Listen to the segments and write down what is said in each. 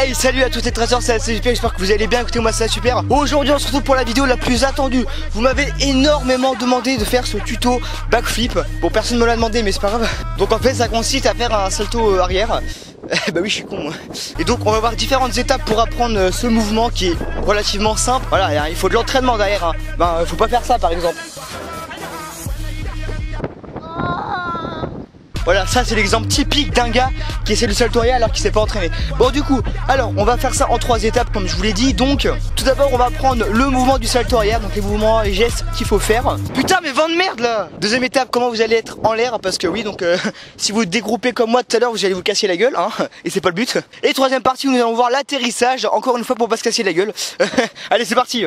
Hey, salut à tous les traceurs, c'est super, j'espère que vous allez bien. Écoutez, moi c'est super. Aujourd'hui on se retrouve pour la vidéo la plus attendue. Vous m'avez énormément demandé de faire ce tuto backflip. Bon, personne ne me l'a demandé mais c'est pas grave. Donc en fait ça consiste à faire un salto arrière. Bah oui, je suis con. Et donc on va voir différentes étapes pour apprendre ce mouvement qui est relativement simple. Voilà, il faut de l'entraînement derrière hein. Ben faut pas faire ça par exemple. Voilà, ça c'est l'exemple typique d'un gars qui essaie le salto arrière alors qu'il s'est pas entraîné. Bon du coup, alors on va faire ça en 3 étapes comme je vous l'ai dit. Donc tout d'abord on va prendre le mouvement du salto arrière, donc les mouvements et gestes qu'il faut faire. Putain mais vent de merde là. Deuxième étape, comment vous allez être en l'air, parce que oui donc si vous dégroupez comme moi tout à l'heure vous allez vous casser la gueule hein, et c'est pas le but. Et troisième partie nous allons voir l'atterrissage, encore une fois pour pas se casser la gueule. Allez c'est parti.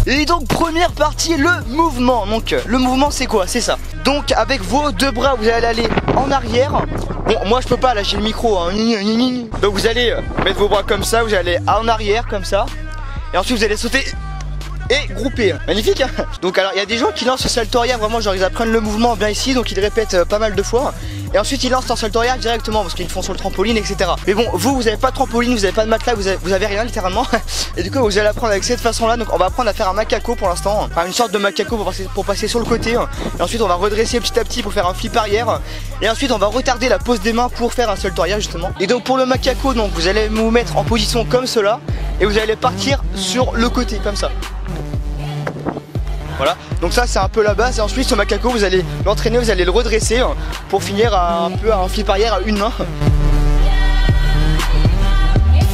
Et donc première partie, le mouvement. Donc le mouvement c'est quoi? C'est ça. Donc avec vos deux bras vous allez aller en arrière. Bon moi je peux pas lâcher le micro hein. Donc vous allez mettre vos bras comme ça, vous allez en arrière comme ça. Et ensuite vous allez sauter et grouper. Magnifique hein. Donc alors il y a des gens qui lancent le salto arrière vraiment genre ils apprennent le mouvement bien ici, donc ils le répètent pas mal de fois. Et ensuite ils lancent leur salto arrière directement parce qu'ils font sur le trampoline etc. Mais bon vous avez pas de trampoline, vous avez pas de matelas, vous avez rien littéralement. Et du coup vous allez apprendre avec cette façon là. Donc on va apprendre à faire un macaco pour l'instant, enfin une sorte de macaco pour passer sur le côté. Et ensuite on va redresser petit à petit pour faire un flip arrière. Et ensuite on va retarder la pose des mains pour faire un salto arrière justement. Et donc pour le macaco donc vous allez vous mettre en position comme cela. Et vous allez partir sur le côté comme ça. Voilà, donc ça c'est un peu la base. Et ensuite ce macaco vous allez l'entraîner, vous allez le redresser pour finir un peu à un flip arrière à une main.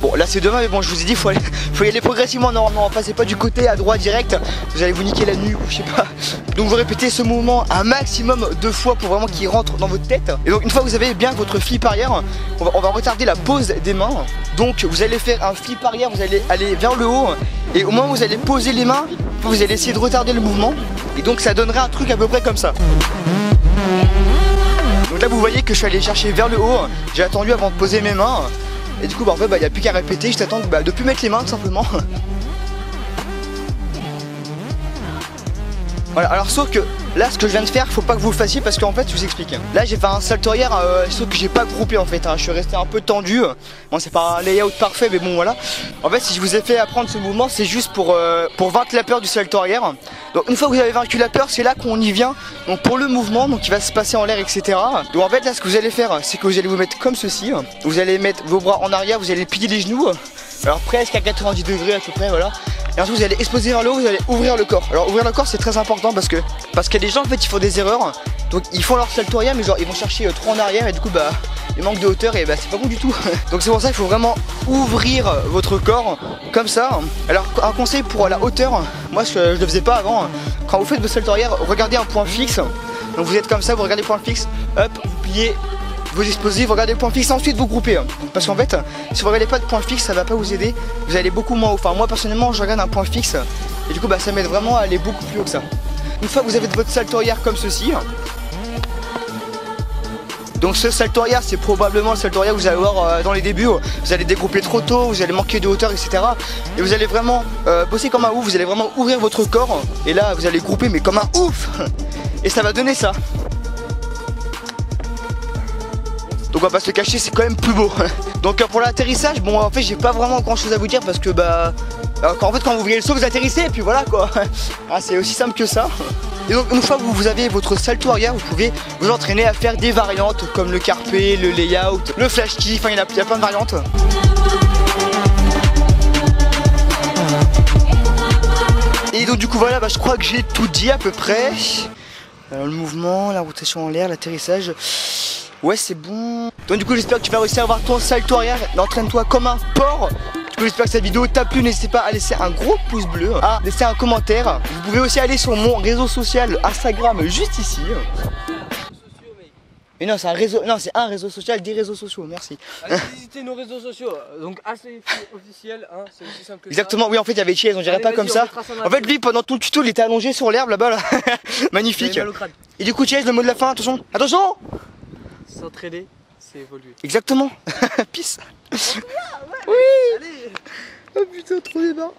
Bon là c'est demain mais bon je vous ai dit faut y aller progressivement normalement, passez pas du côté à droite direct, vous allez vous niquer la nuque ou je sais pas. Donc vous répétez ce mouvement un maximum de fois pour vraiment qu'il rentre dans votre tête. Et donc une fois que vous avez bien votre flip arrière, on va retarder la pose des mains. Donc vous allez faire un flip arrière, vous allez aller vers le haut. Et au moment où vous allez poser les mains, vous allez essayer de retarder le mouvement. Et donc ça donnerait un truc à peu près comme ça. Donc là vous voyez que je suis allé chercher vers le haut, j'ai attendu avant de poser mes mains. Et du coup bah en fait il n'y a plus qu'à répéter, je t'attends de plus mettre les mains tout simplement. Voilà, alors sauf que là ce que je viens de faire faut pas que vous le fassiez parce qu'en fait je vous explique. Là j'ai fait un salto arrière sauf que j'ai pas groupé en fait hein. Je suis resté un peu tendu. Bon c'est pas un layout parfait mais bon voilà. En fait si je vous ai fait apprendre ce mouvement c'est juste pour vaincre la peur du salto arrière. Donc une fois que vous avez vaincu la peur c'est là qu'on y vient. Donc pour le mouvement donc il va se passer en l'air etc. Donc en fait là ce que vous allez faire c'est que vous allez vous mettre comme ceci. Vous allez mettre vos bras en arrière, vous allez plier les genoux. Alors presque à 90 degrés à peu près voilà. Et ensuite vous allez exploser vers le haut, vous allez ouvrir le corps. Alors ouvrir le corps c'est très important parce qu'il y a des gens en fait ils font des erreurs. Donc ils font leur salto arrière mais genre ils vont chercher trop en arrière et du coup bah ils manquent de hauteur et bah c'est pas bon du tout. Donc c'est pour ça qu'il faut vraiment ouvrir votre corps comme ça. Alors un conseil pour la hauteur, moi je le faisais pas avant. Quand vous faites votre salto arrière, regardez un point fixe. Donc vous êtes comme ça, vous regardez le point fixe, hop, vous pliez. Vous explosez, vous regardez le point fixe, ensuite vous groupez. Parce qu'en fait, si vous regardez pas de point fixe, ça va pas vous aider. Vous allez beaucoup moins haut. Enfin, moi personnellement, je regarde un point fixe. Et du coup, bah, ça m'aide vraiment à aller beaucoup plus haut que ça. Une fois que vous avez votre salto arrière comme ceci. Donc ce salto arrière, c'est probablement le salto arrière que vous allez voir dans les débuts. Vous allez dégrouper trop tôt, vous allez manquer de hauteur, etc. Et vous allez vraiment bosser comme un ouf. Vous allez vraiment ouvrir votre corps. Et là, vous allez grouper, mais comme un ouf. Et ça va donner ça. Donc on va pas se le cacher, c'est quand même plus beau. Donc pour l'atterrissage, bon en fait j'ai pas vraiment grand chose à vous dire parce que bah en fait quand vous ouvrez le saut vous atterrissez et puis voilà quoi. Ah, c'est aussi simple que ça. Et donc une fois que vous avez votre salto arrière, vous pouvez vous entraîner à faire des variantes comme le carpe, le layout, le flash kick, enfin il y a plein de variantes. Et donc du coup voilà, bah, je crois que j'ai tout dit à peu près. Alors, le mouvement, la rotation en l'air, l'atterrissage. Ouais c'est bon. Donc du coup j'espère que tu vas réussir à avoir ton salto arrière. Entraîne-toi comme un porc. Du coup j'espère que cette vidéo t'a plu. N'hésitez pas à laisser un gros pouce bleu, à laisser un commentaire. Vous pouvez aussi aller sur mon réseau social Instagram juste ici. Mais non c'est un réseau, non c'est un réseau social, des réseaux sociaux, merci. Allez visiter nos réseaux sociaux, donc assez officiel, hein, c'est aussi simple que exactement, ça. Oui en fait il y avait Chiez, on dirait pas comme ça. En fait lui pendant tout le tuto il était allongé sur l'herbe là-bas là. Magnifique. Et du coup Chiez, le mot de la fin, attention. Attention. S'entraider, c'est évoluer. Exactement. Peace. Ouais, oui. allez. Oh putain trop débat.